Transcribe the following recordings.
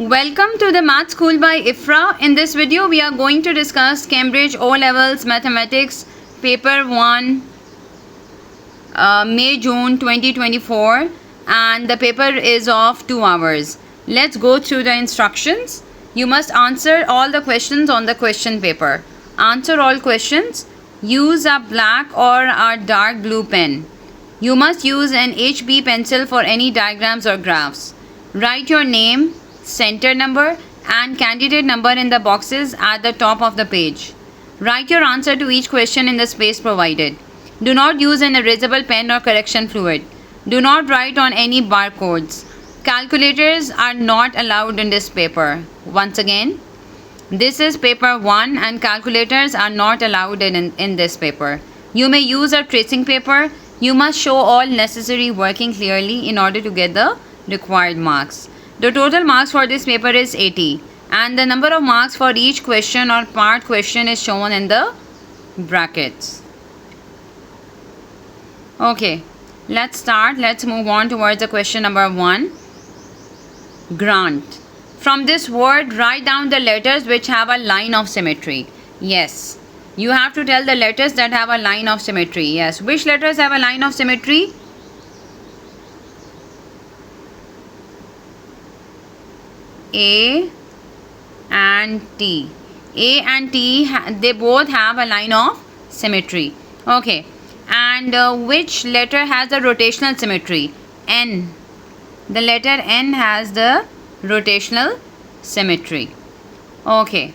Welcome to the Math School by IFRA. In this video, we are going to discuss Cambridge O-Levels Mathematics Paper 1, May-June 2024, and the paper is of 2 hours. Let's go through the instructions. You must answer all the questions on the question paper. Answer all questions. Use a black or a dark blue pen. You must use an HB pencil for any diagrams or graphs. Write your name, center number and candidate number in the boxes at the top of the page. Write your answer to each question in the space provided. Do not use an erasable pen or correction fluid. Do not write on any barcodes. Calculators are not allowed in this paper. Once again, this is paper 1 and calculators are not allowed in this paper. You may use a tracing paper. You must show all necessary working clearly in order to get the required marks. The total marks for this paper is 80 and the number of marks for each question or part question is shown in the brackets. Okay, let's start. Let's move on towards the question number 1. Grant. From this word, write down the letters which have a line of symmetry. Yes, you have to tell the letters that have a line of symmetry. Yes, which letters have a line of symmetry? A and T. A and T, they both have a line of symmetry. Okay, and which letter has the rotational symmetry? N. The letter N has the rotational symmetry. Okay,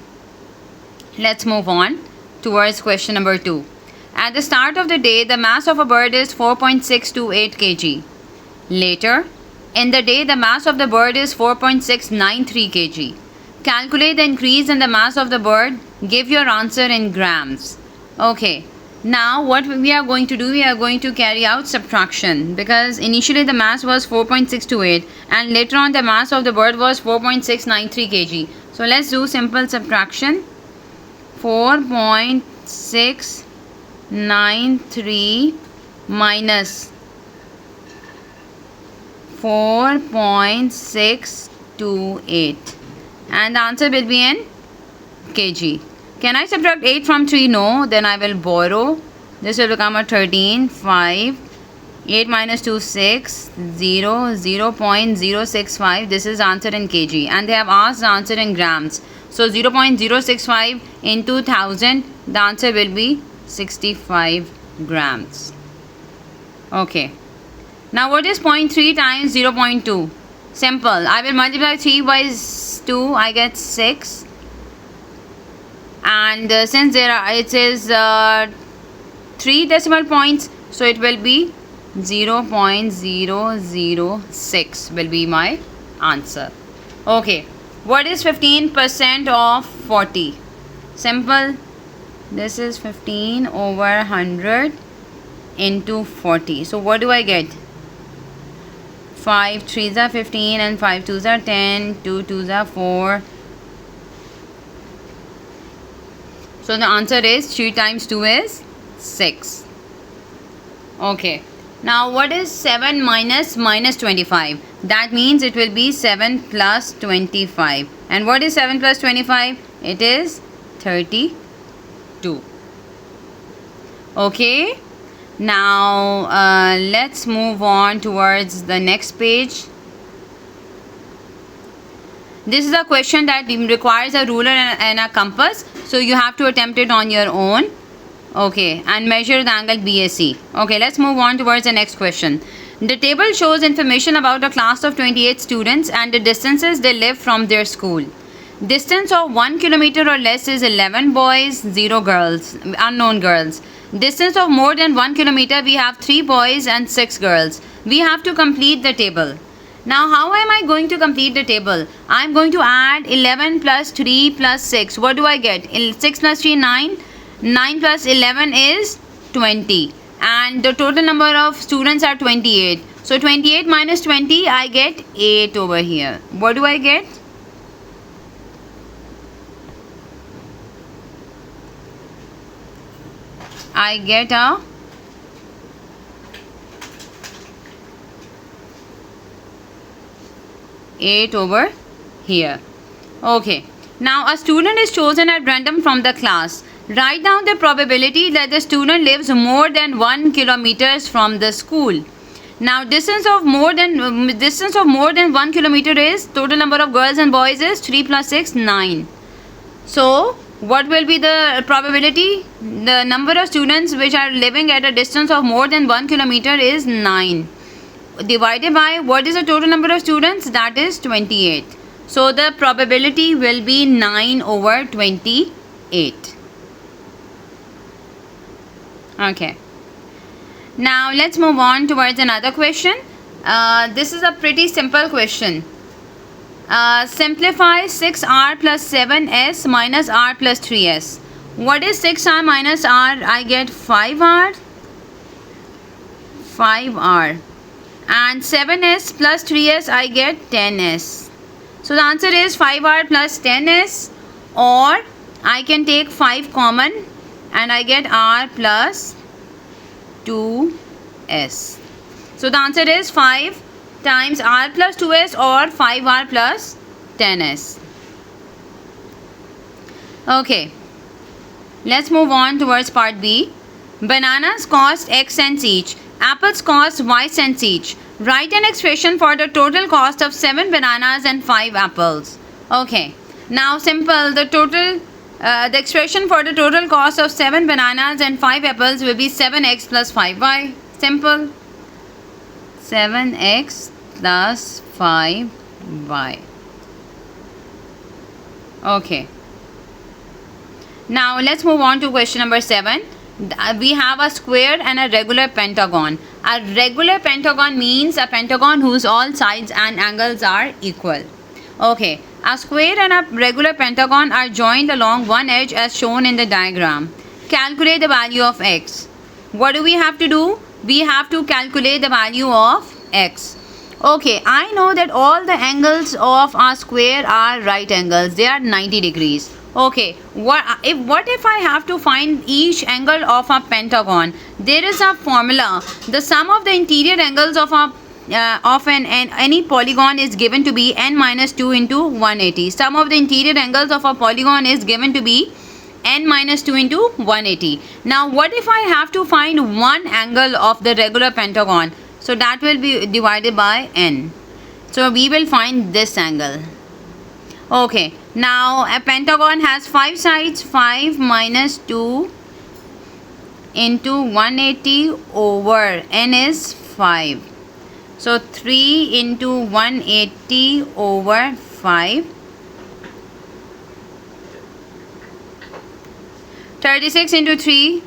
let's move on towards question number 2. At the start of the day, the mass of a bird is 4.628 kg. Later in the day, the mass of the bird is 4.693 kg. Calculate the increase in the mass of the bird. Give your answer in grams. Okay, now what we are going to do, we are going to carry out subtraction because initially the mass was 4.628 and later on the mass of the bird was 4.693 kg. So let's do simple subtraction. 4.693 minus 4.628 and the answer will be in kg. Can I subtract 8 from 3? No. Then I will borrow. This will become a 13, 5, 8 minus 2, 6, 0, 0.065. This is answer in kg and they have asked the answer in grams. So 0.065 into 1000, the answer will be 65 grams. Okay. Now what is 0.3 times 0.2? Simple. I will multiply 3 by 2. I get 6. And since it is 3 decimal points, so it will be 0.006 will be my answer. Okay. What is 15% of 40? Simple. This is 15 over 100 into 40. So what do I get? 5 3s are 15 and 5 2s are 10, 2 2s are 4. So the answer is 3 times 2 is 6. Okay. Now what is 7 minus 25? That means it will be 7 plus 25. And what is 7 plus 25? It is 32. Okay. Now let's move on towards the next page. This is a question that requires a ruler and a compass, so you have to attempt it on your own. Okay, and measure the angle BAC. Okay, let's move on towards the next question. The table shows information about a class of 28 students and the distances they live from their school. Distance of 1 kilometer or less is 11 boys, 0 girls, unknown girls. Distance of more than 1 kilometer, we have 3 boys and 6 girls. We have to complete the table. Now, how am I going to complete the table? I am going to add 11 plus 3 plus 6. What do I get? 6 plus 3, 9. 9 plus 11 is 20. And the total number of students are 28. So, 28 minus 20, I get 8 over here. What do I get? I get a 8 over here. Okay. Now a student is chosen at random from the class. Write down the probability that the student lives more than 1 kilometers from the school. Now distance of more than 1 kilometer is, total number of girls and boys is 3 plus 6, 9. So what will be the probability? The number of students which are living at a distance of more than 1 kilometer is 9. Divided by what is the total number of students? That is 28. So the probability will be 9 over 28. Okay. Now let's move on towards another question. This is a pretty simple question. Simplify 6r plus 7s minus r plus 3s. What is 6r minus r? I get 5r. And 7s plus 3s, I get 10s. So the answer is 5r plus 10s, or I can take 5 common and I get r plus 2s. So the answer is 5 times r plus 2s or 5r plus 10s. Okay, let's move on towards part B. Bananas cost x cents each. Apples cost y cents each. Write an expression for the total cost of 7 bananas and 5 apples. Okay, now simple. The expression for the total cost of 7 bananas and 5 apples will be 7x plus 5y. Simple. 7x plus 5y. Okay. Now let's move on to question number 7. We have a square and a regular pentagon. A regular pentagon means a pentagon whose all sides and angles are equal. Okay, a square and a regular pentagon are joined along one edge as shown in the diagram. Calculate the value of x. What do we have to do? We have to calculate the value of x. Okay, I know that all the angles of our square are right angles. They are 90 degrees. Okay, what if I have to find each angle of a pentagon? There is a formula. The sum of the interior angles of any polygon is given to be n minus 2 into 180. Sum of the interior angles of a polygon is given to be n minus 2 into 180. Now what if I have to find one angle of the regular pentagon? So that will be divided by n. So we will find this angle. Okay, now a pentagon has 5 sides. 5 minus 2 into 180 over n is 5. So 3 into 180 over 5. 36 into 3,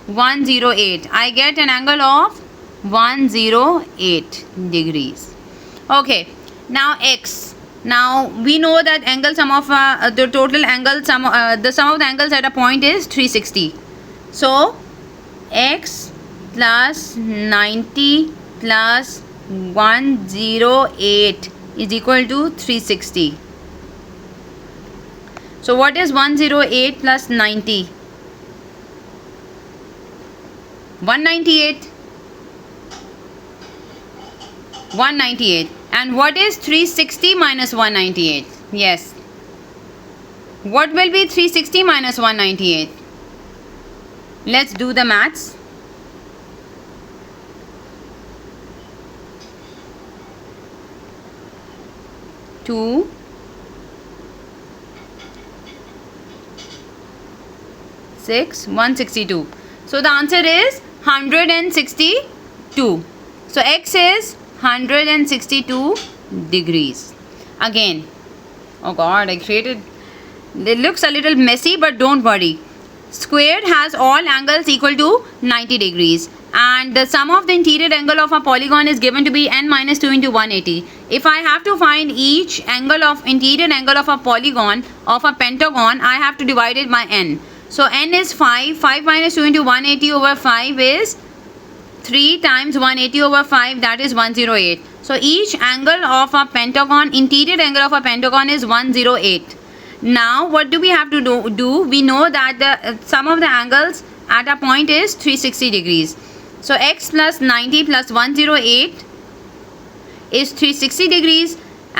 108. I get an angle of 108 degrees. Okay, now x. Now we know that angle sum of the total angle sum the sum of the angles at a point is 360. So x plus 90 plus 108 is equal to 360. So what is 108 plus 90? 198. 198. And what is 360 minus 198? Yes. What will be 360 minus 198? Let's do the maths. Two, 6, 162. So the answer is 162. So x is 162 degrees. Again, oh god, I created, it looks a little messy, but don't worry. Square has all angles equal to 90 degrees, and the sum of the interior angle of a polygon is given to be n minus 2 into 180. If I have to find each interior angle of a polygon of a pentagon, I have to divide it by n. So n is 5. 5 minus 2 into 180 over 5 is 3 times 180 over 5, that is 108. So each angle of a pentagon, interior angle of a pentagon is 108. Now what do we have to do? We know that the sum of the angles at a point is 360 degrees. So x plus 90 plus 108 is 360 degrees,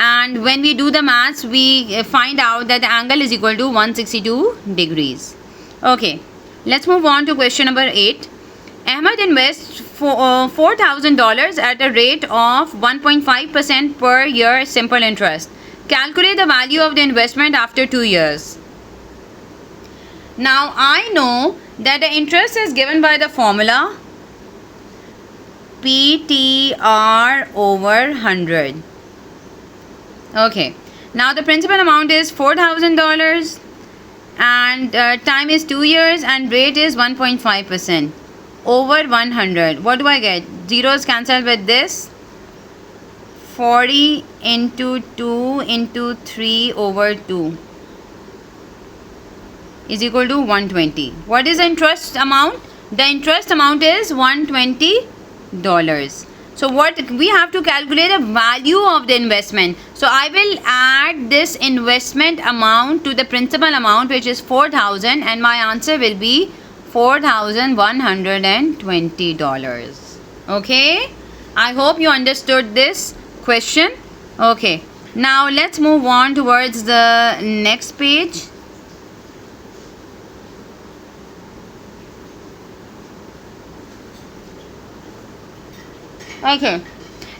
and when we do the maths we find out that the angle is equal to 162 degrees. Okay, let's move on to question number 8. Ahmed invests $4,000 at a rate of 1.5% per year simple interest. Calculate the value of the investment after 2 years. Now I know that the interest is given by the formula PTR over 100. Okay, now the principal amount is $4,000 and time is 2 years and rate is 1.5% over 100. What do I get? Zeros cancel with this. 40 into 2 into 3 over 2 is equal to 120. What is the interest amount? The interest amount is $120. So what we have to calculate the value of the investment. So I will add this investment amount to the principal amount, which is 4,000, and my answer will be $4,120. Okay, I hope you understood this question. Okay, now let's move on towards the next page. Okay,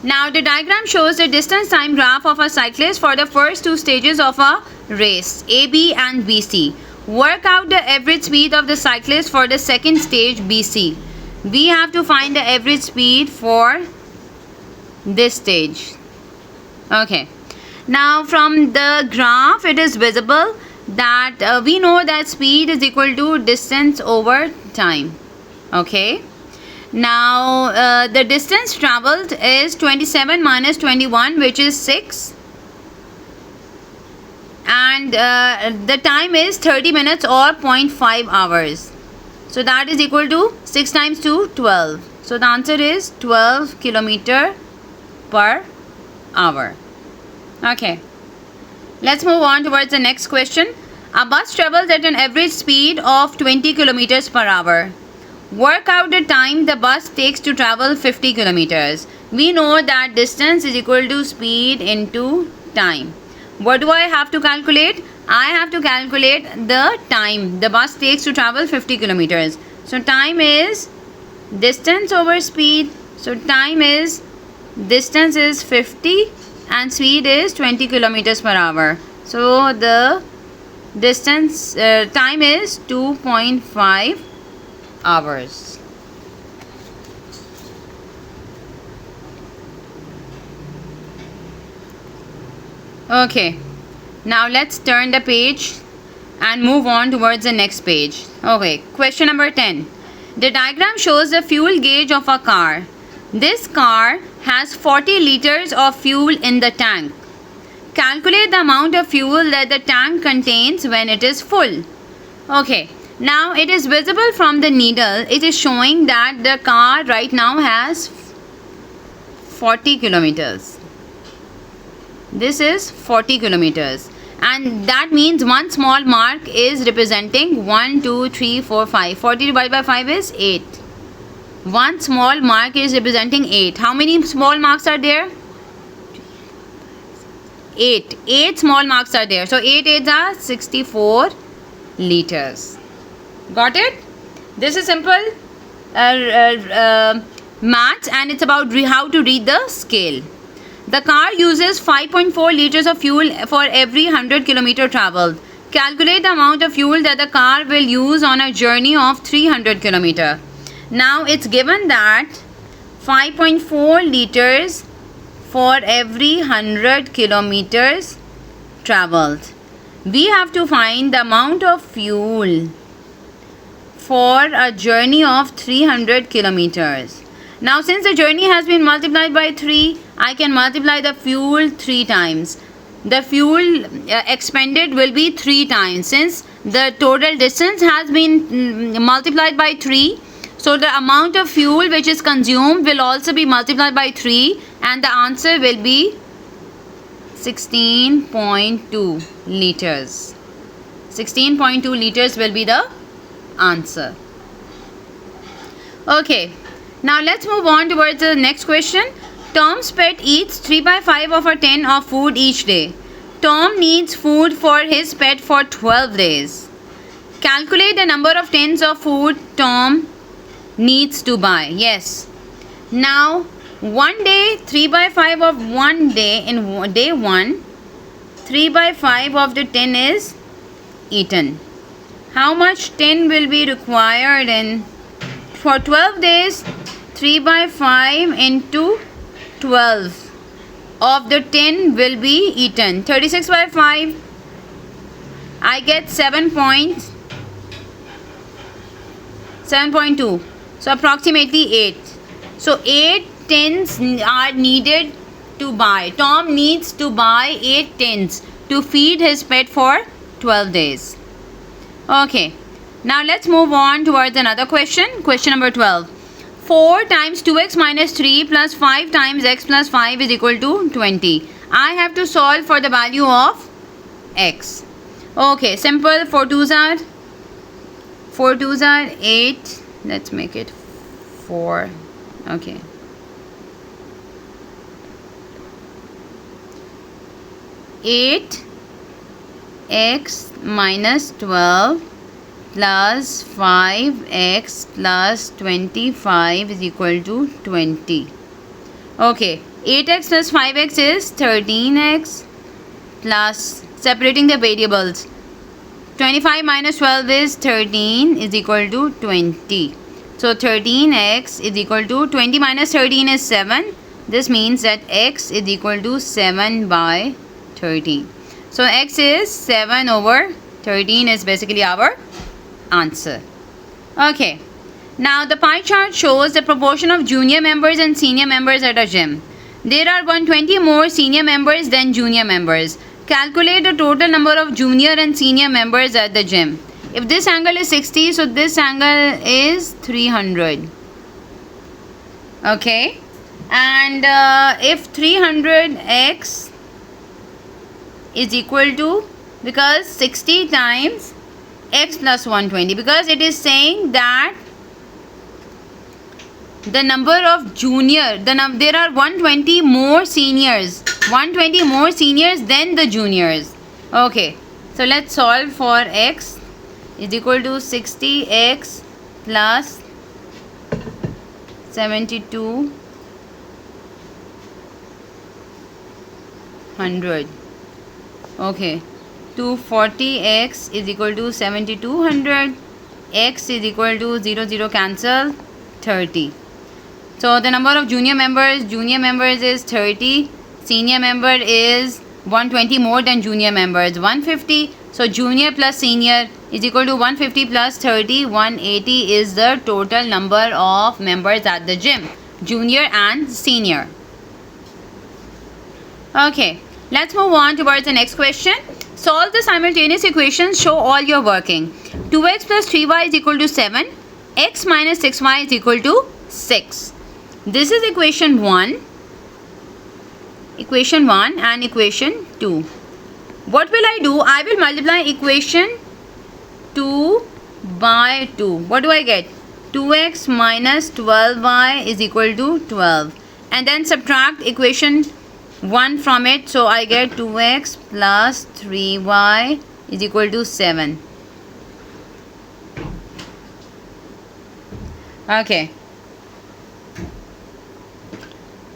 now the diagram shows the distance time graph of a cyclist for the first 2 stages of a race, AB and BC. Work out the average speed of the cyclist for the second stage, BC. We have to find the average speed for this stage. Okay, now from the graph it is visible that we know that speed is equal to distance over time. Okay, now the distance traveled is 27 minus 21, which is 6, and the time is 30 minutes or 0.5 hours. So that is equal to 6 times 2, 12. So the answer is 12 kilometer per hour. Okay, let's move on towards the next question. A bus travels at an average speed of 20 kilometers per hour. Work out the time the bus takes to travel 50 kilometers. We know that distance is equal to speed into time. What do I have to calculate? I have to calculate the time the bus takes to travel 50 kilometers. So time is distance over speed. So time is, distance is 50 and speed is 20 kilometers per hour. So the distance time is 2.5 hours. Okay, now let's turn the page and move on towards the next page. Okay, question number 10. The diagram shows the fuel gauge of a car. This car has 40 liters of fuel in the tank. Calculate the amount of fuel that the tank contains when it is full. Okay, now it is visible from the needle. It is showing that the car right now has 40 kilometers. This is 40 kilometers, and that means one small mark is representing 1, 2, 3, 4, 5. 40 divided by 5 is 8. One small mark is representing 8. How many small marks are there? 8. 8 small marks are there. So 8 8s are 64 liters. Got it? This is simple maths, and it's about how to read the scale. The car uses 5.4 liters of fuel for every 100 kilometer traveled. Calculate the amount of fuel that the car will use on a journey of 300 kilometer. Now it's given that 5.4 liters for every 100 kilometers traveled. We have to find the amount of fuel for a journey of 300 kilometers. Now since the journey has been multiplied by 3, I can multiply the fuel 3 times. The fuel expended will be 3 times since the total distance has been multiplied by 3. So the amount of fuel which is consumed will also be multiplied by 3, and the answer will be 16.2 liters. 16.2 liters will be the answer. Okay, now let's move on towards the next question. Tom's pet eats 3 by 5 of a 10 of food each day. Tom needs food for his pet for 12 days. Calculate the number of tins of food Tom needs to buy. Yes. Now, one day, 3 by 5 of one day, in day 1, 3 by 5 of the tin is eaten. How much tin will be required in for 12 days? 3 by 5 into 12 of the 10 will be eaten. 36 by 5, I get 7.2. So approximately 8. So 8 tins are needed to buy. Tom needs to buy 8 tins to feed his pet for 12 days. Okay. Now let's move on towards another question. Question number 12. 4 times 2x minus 3 plus 5 times x plus 5 is equal to 20. I have to solve for the value of x. Okay, simple. 4 twos are 8. Let's make it 4. Okay. Eight x minus 12 plus 5x plus 25 is equal to 20. Okay, 8x plus 5x is 13x plus, separating the variables, 25 minus 12 is 13 is equal to 20. So 13x is equal to 20 minus 13 is 7. This means that x is equal to 7 by 13. So x is 7 over 13 is basically our answer. Okay. Now the pie chart shows the proportion of junior members and senior members at a gym. There are 120 more senior members than junior members. Calculate the total number of junior and senior members at the gym. If this angle is 60, so this angle is 300. Okay. And if 300x is equal to, because 60 times x plus 120, because it is saying that the number of junior, there are 120 more seniors than the juniors. Okay, so let's solve for x is equal to 60x plus 7200. Okay, 240x is equal to 7200. X is equal to 0 cancel 30. So the number of junior members is 30. Senior member is 120 more than junior members, 150. So junior plus senior is equal to 150 plus 30, 180 is the total number of members at the gym, junior and senior. Okay, let's move on towards the next question. Solve the simultaneous equations, show all your working. 2x plus 3y is equal to 7. X minus 6y is equal to 6. This is equation 1 and equation 2. What will I do? I will multiply equation 2 by 2. What do I get? 2x minus 12y is equal to 12. And then subtract equation 1 from it. So I get 2x plus 3y is equal to 7. Okay.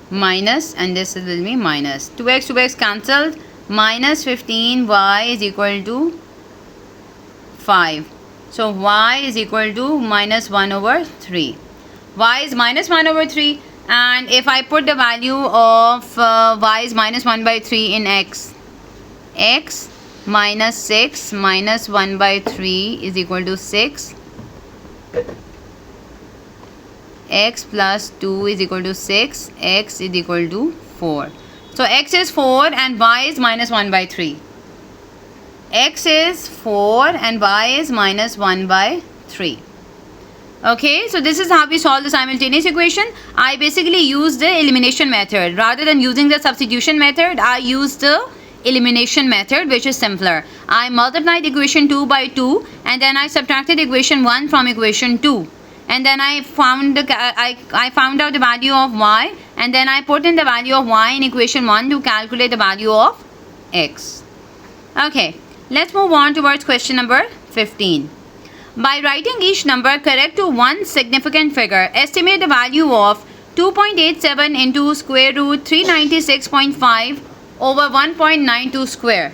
Minus, and this will be minus. 2x cancelled. Minus 15y is equal to 5. So y is equal to minus 1 over 3. Y is minus 1 over 3. And if I put the value of y is minus 1 by 3 in x minus 6 minus 1 by 3 is equal to 6. X plus 2 is equal to 6. X is equal to 4. So x is 4 and y is minus 1 by 3. X is 4 and y is minus 1 by 3. Okay, so this is how we solve the simultaneous equation. I basically use the elimination method. Rather than using the substitution method, I use the elimination method, which is simpler. I multiplied equation 2 by 2 and then I subtracted equation 1 from equation 2. and then I found I found out the value of y, and then I put in the value of y in equation 1 to calculate the value of x. Okay, let's move on towards question number 15. By writing each number correct to one significant figure, estimate the value of 2.87 into square root 396.5 over 1.92 square.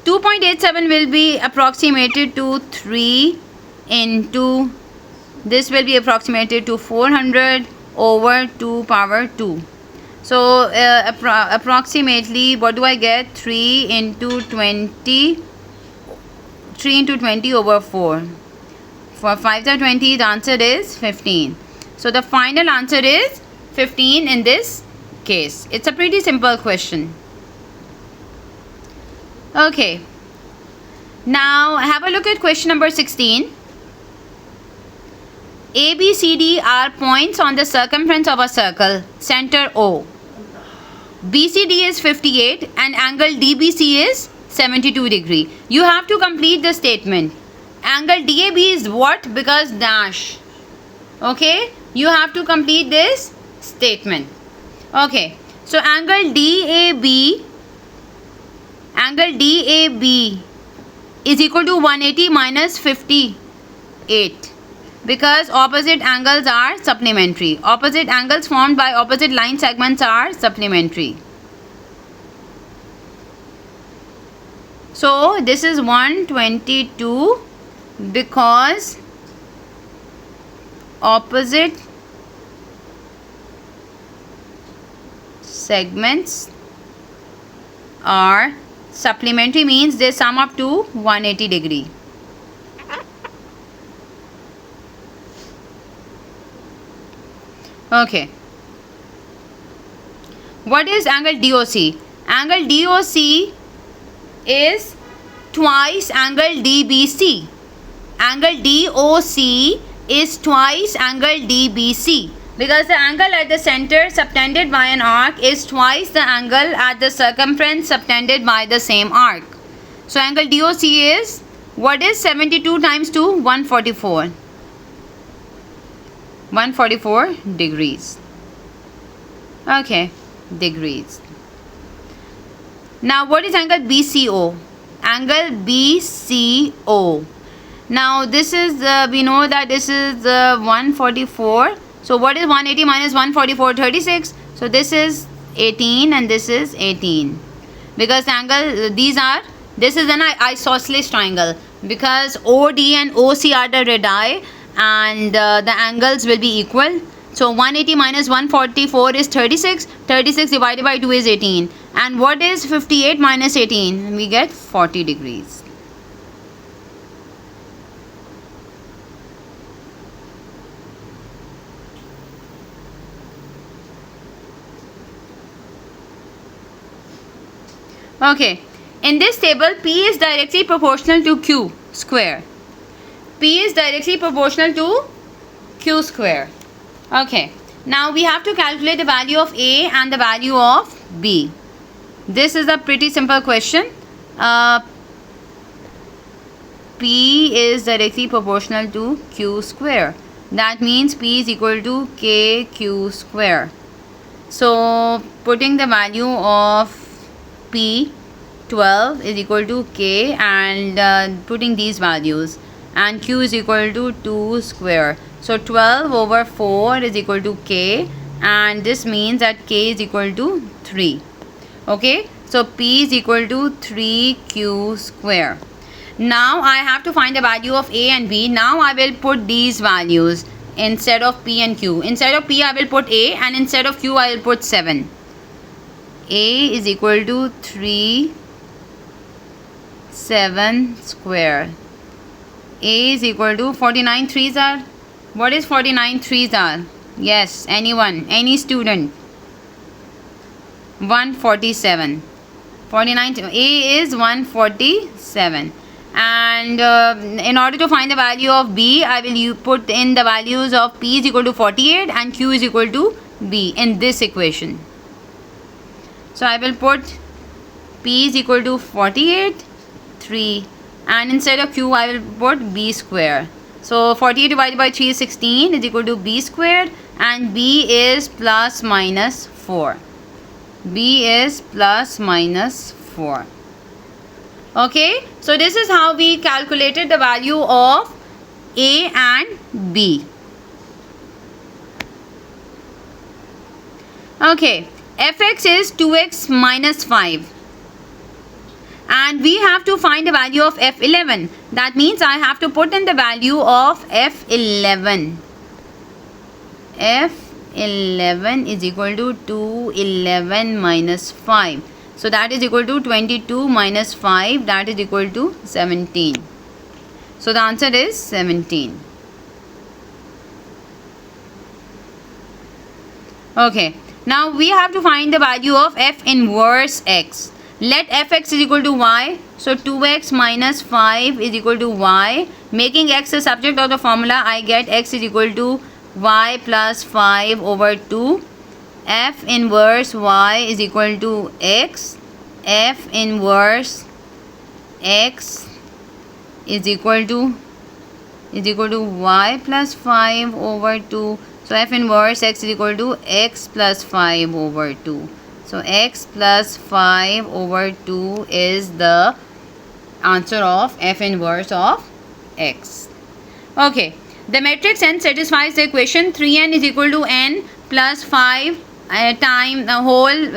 2.87 will be approximated to 3 into, this will be approximated to 400 over 2 power 2. So approximately, what do I get? 3 into 20 over 4. For 5 are 20, the answer is 15. So the final answer is 15 in this case. It's a pretty simple question. Okay. Now have a look at question number 16. A, B, C, D are points on the circumference of a circle. Center O. BCD is 58 and angle DBC is 72 degree. You have to complete the statement. Angle DAB is what? Because dash. Okay, you have to complete this statement. Okay, so angle DAB is equal to 180 minus 58, because opposite angles are supplementary. Opposite angles formed by opposite line segments are supplementary. So this is 122 because opposite segments are supplementary, means they sum up to 180 degree. Okay. What is angle DOC? Angle DOC is twice angle DBC. Angle DOC is twice angle DBC, because the angle at the center subtended by an arc is twice the angle at the circumference subtended by the same arc. So angle DOC is, what is 72 times 2? 144. 144 degrees. Okay, degrees. Now what is angle BCO? Angle BCO. Now this is, we know that this is 144. So what is 180 minus 144? 36. So this is 18 and this is 18. Because the angle, this is an isosceles triangle, because OD and OC are the radii and the angles will be equal. So 180 minus 144 is 36. 36 divided by 2 is 18. And what is 58 minus 18? We get 40 degrees. Okay, in this table, P is directly proportional to Q square. P is directly proportional to Q square. Okay, now we have to calculate the value of A and the value of B. This is a pretty simple question. P is directly proportional to Q square. That means P is equal to KQ square. So putting the value of P 12 is equal to K and putting these values, and Q is equal to 2 square. So 12 over 4 is equal to K, and this means that K is equal to 3. Okay, so P is equal to 3Q square. Now I have to find the value of A and B. Now I will put these values instead of P and Q. Instead of P I will put A, and instead of Q I will put 7. A is equal to 7 square. A is equal to 49 threes are. What is 49 threes are? Yes, anyone, any student. 147. 49. A is 147. And in order to find the value of B, I will put in the values of P is equal to 48 and Q is equal to B in this equation. So I will put P is equal to 48, 3, and instead of Q I will put B square. So 48 divided by 3 is 16 is equal to b squared, and b is plus minus 4. B is plus minus 4. Okay, so this is how we calculated the value of A and B. Okay, fx is 2x minus 5. And we have to find the value of f11. That means I have to put in the value of f11. F11 is equal to 211 minus 5. So that is equal to 22 minus 5, that is equal to 17. So the answer is 17. Okay, now we have to find the value of f inverse x. Let fx is equal to y. So 2x minus 5 is equal to y. Making x the subject of the formula, I get x is equal to y plus 5 over 2. F inverse y is equal to x. F inverse x is equal to y plus 5 over 2. So f inverse x is equal to x plus 5 over 2. So x plus 5 over 2 is the answer of f inverse of x. Okay, the matrix n satisfies the equation 3n is equal to n plus 5 time the whole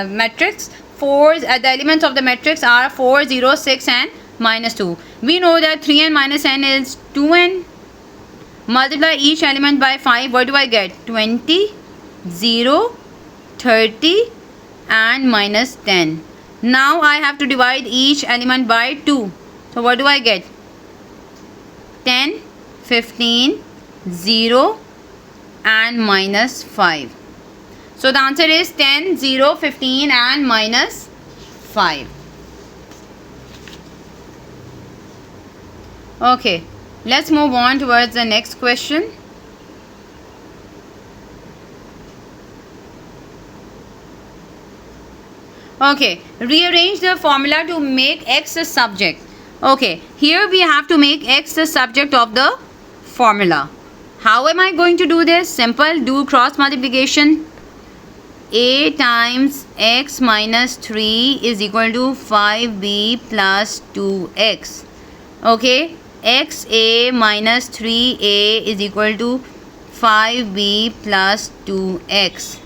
matrix. The elements of the matrix are 4, 0, 6 and minus 2. We know that 3n minus n is 2n. Multiply each element by 5. What do I get? 20, 0, 30 and minus 10. Now I have to divide each element by 2. So what do I get? 10, 15, 0 and minus 5. So the answer is 10, 0, 15 and minus 5. Okay, let's move on towards the next question. Okay, rearrange the formula to make x the subject. Okay, here we have to make x the subject of the formula. How am I going to do this? Simple, do cross multiplication. A times x minus 3 is equal to 5b plus 2x. Okay, xa minus 3a is equal to 5b plus 2x.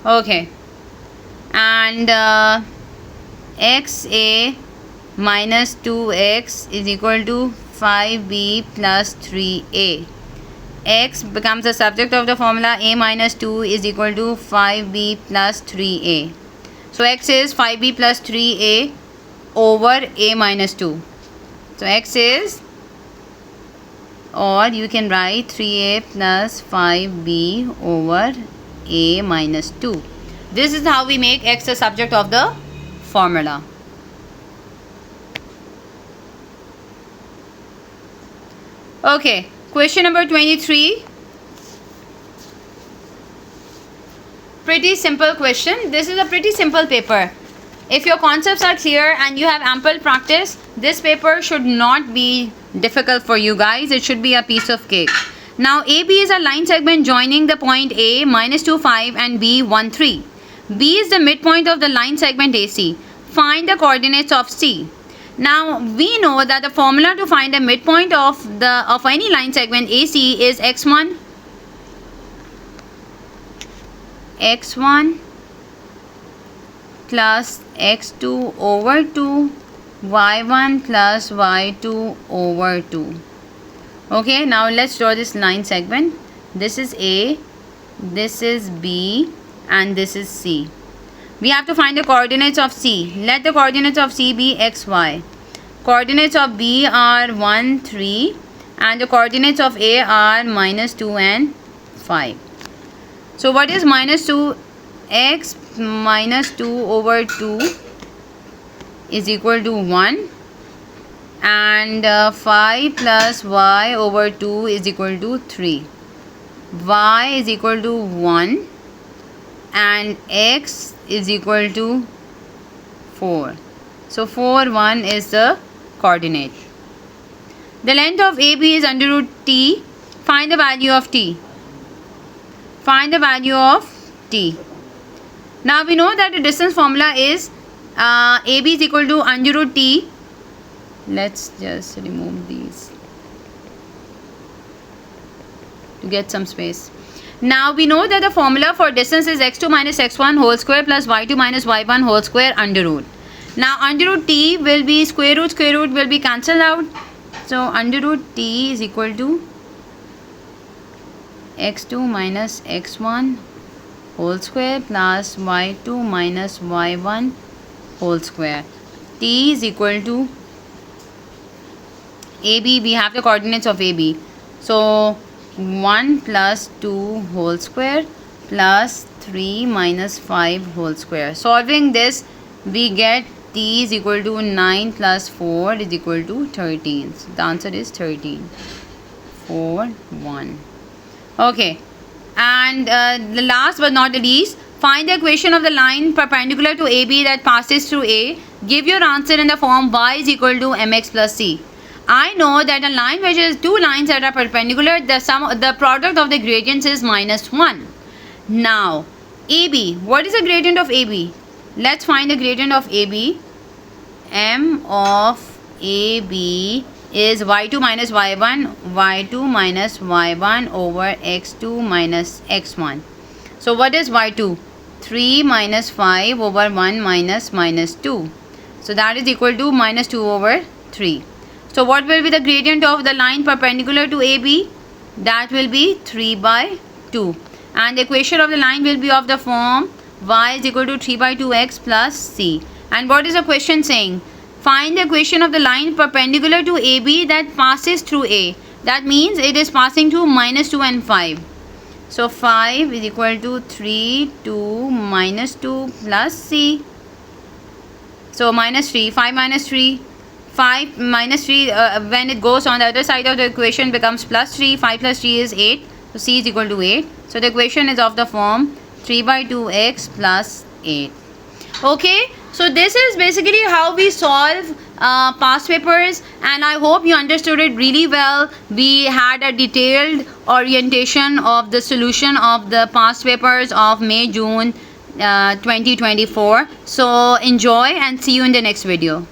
Okay, and xa minus 2x is equal to 5b plus 3a. X becomes the subject of the formula. A minus 2 is equal to 5b plus 3a. So x is 5b plus 3a over a minus 2. So x is, or you can write 3a plus 5b over a minus 2. This is how we make x the subject of the formula. Okay, question number 23. Pretty simple question. This is a pretty simple paper. If your concepts are clear and you have ample practice, this paper should not be difficult for you guys. It should be a piece of cake. Now AB is a line segment joining the point A minus 2, 5 and B 1, 3. B is the midpoint of the line segment AC. Find the coordinates of C. Now we know that the formula to find the midpoint of any line segment AC is x1 plus x2 over 2, y1 plus y2 over 2. Okay, now let's draw this line segment. This is A, this is B and this is C. We have to find the coordinates of C. Let the coordinates of C be x, y. Coordinates of B are 1, 3 and the coordinates of A are minus 2 and 5. So what is minus 2? X minus 2 over 2 is equal to 1 and 5 plus y over 2 is equal to 3. Y is equal to 1 and x is equal to 4. So 4, 1 is the coordinate. The length of AB is under root T. Find the value of T. Find the value of T. Now we know that the distance formula is AB is equal to under root T. Let's just remove these to get some space. Now we know that the formula for distance is x2 minus x1 whole square plus y2 minus y1 whole square under root. Now under root T will be square root will be cancelled out. So under root T is equal to x2 minus x1 whole square plus y2 minus y1 whole square. T is equal to AB. We have the coordinates of AB. So 1 plus 2 whole square plus 3 minus 5 whole square. Solving this, we get T is equal to 9 plus 4 is equal to 13. So the answer is 13. 4, 1. Okay. And the last but not the least, find the equation of the line perpendicular to AB that passes through A. Give your answer in the form y is equal to mx plus c. I know that a line which is two lines that are perpendicular, the product of the gradients is minus 1. Now, AB, what is the gradient of AB? Let's find the gradient of AB. M of AB is y2 minus y1, y2 minus y1 over x2 minus x1. So what is y2? 3 minus 5 over 1 minus 2. So that is equal to minus 2 over 3. So what will be the gradient of the line perpendicular to AB? That will be 3 by 2. And the equation of the line will be of the form y is equal to 3 by 2x plus c. And what is the question saying? Find the equation of the line perpendicular to AB that passes through A. That means it is passing through minus 2 and 5. So 5 is equal to 3, 2, minus 2 plus c. So minus 3, 5 minus 3. 5 minus 3 when it goes on the other side of the equation becomes plus 3. 5 plus 3 is 8. So c is equal to 8. So the equation is of the form 3 by 2x plus 8. Okay, so this is basically how we solve past papers, and I hope you understood it really well. We had a detailed orientation of the solution of the past papers of May, June 2024. So enjoy and see you in the next video.